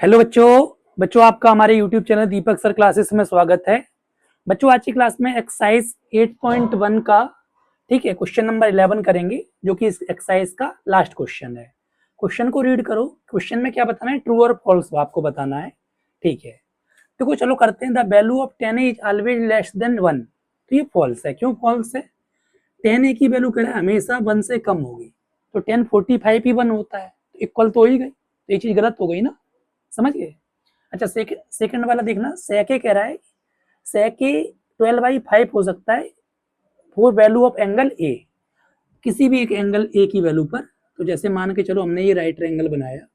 Hello बच्चों। बच्चों आपका हमारे यूट्यूब चैनल दीपक सर क्लासेस में स्वागत है। बच्चों आज की क्लास में एक्सरसाइज 8.1 का ठीक है क्वेश्चन नंबर 11 करेंगे, जो कि इस एक्सरसाइज का लास्ट क्वेश्चन है। क्वेश्चन को रीड करो। क्वेश्चन में क्या बताना है, ट्रू और फॉल्स आपको बताना है। ठीक है, देखो चलो करते हैं। The value of 10 is always less than 1। तो ये फॉल्स है। क्यों फॉल्स है? 10 की वैल्यू क्या है, हमेशा 1 से कम होगी। तो 10 45 ही 1 होता है, तो इक्वल तो हो ही गई। तो ये चीज गलत हो गई ना, समझ गए। अच्छा सेकंड वाला देखना, सेके कह रहा है सेके 12/5 हो सकता है for value of angle A, किसी भी एक एंगल ए की वैल्यू पर। तो जैसे मान के चलो हमने ये राइट ट्रायंगल बनाया,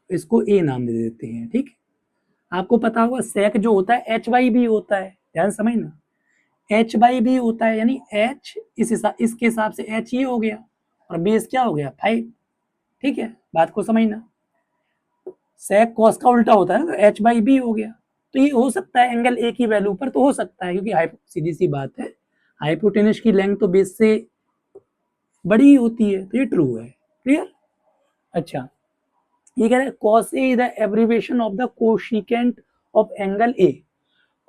इसको ए नाम दे देते हैं। ठीक, आपको पता होगा सेक जो होता है एच बाई बी होता है, ध्यान समझना, एच बाई बी होता है, यानी एच इसके हिसाब से एच ये हो गया और बेस क्या हो गया 5। ठीक है, बात को समझना। सेक कॉस का उल्टा होता है ना, तो एच बाई बी हो गया। तो ये हो सकता है एंगल ए की वैल्यू पर, तो हो सकता है क्योंकि सीधी सी बात है, हाइपोटेनस की लेंथ तो बेस से बड़ी होती है, तो ये ट्रू है। क्लियर। अच्छा, ये कह रहा है cos A is the abbreviation of the cosecant of angle A.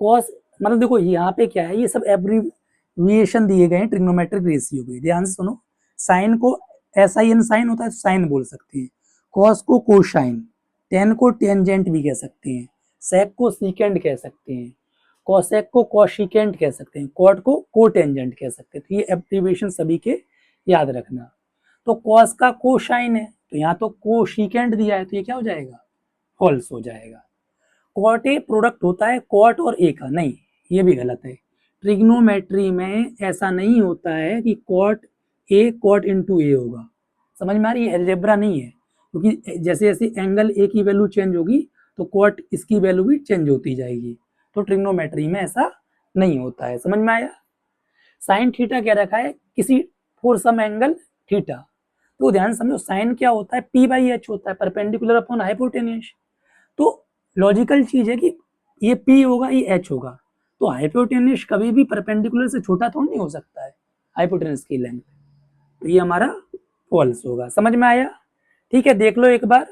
cos मतलब देखो यहाँ पे क्या है, ये सब एब्रीविएशन दिए गए हैं ट्रिग्नोमेट्रिक रेशियो के। ध्यान से सुनो, साइन को SIN साइन होता है, साइन बोल सकते हैं। cos को कोसाइन, टेन को टेंजेंट भी कह सकते हैं, सेक को सीकेंड कह सकते हैं, कोसेक को कोशिकेंट कह सकते हैं, कॉट को कोटेंजेंट कह सकते हैं। तो ये एब्रीविएशन सभी के याद रखना। तो कॉस का कोसाइन है, तो यहाँ तो कोशिकेंट दिया है, तो ये क्या हो जाएगा, फॉल्स हो जाएगा। कॉट ए प्रोडक्ट होता है कॉट और ए का, नहीं ये भी गलत है। ट्रिग्नोमेट्री में ऐसा नहीं होता है कि कॉट ए कॉट इनटू ए होगा, समझ में आ रही है। अलजेब्रा नहीं है, क्योंकि जैसे जैसे एंगल ए की वैल्यू चेंज होगी तो कॉट इसकी वैल्यू भी चेंज होती जाएगी। तो ट्रिग्नोमेट्री में ऐसा नहीं होता है, समझ में आया। साइन थीटा क्या रखा है, किसी फॉर सम एंगल थीटा। तो ध्यान समझो, साइन क्या होता है, पी बाई एच होता है, परपेंडिकुलर अपॉन हाइपोटेन्यूज। तो लॉजिकल चीज है कि ये पी होगा ये एच होगा, तो हाइपोटेन्यूज कभी भी परपेंडिकुलर से छोटा थोड़ा नहीं हो सकता है हाइपोटेन्यूज की लेंथ। तो ये हमारा फॉल्स होगा, समझ में आया। ठीक है, देख लो एक बार।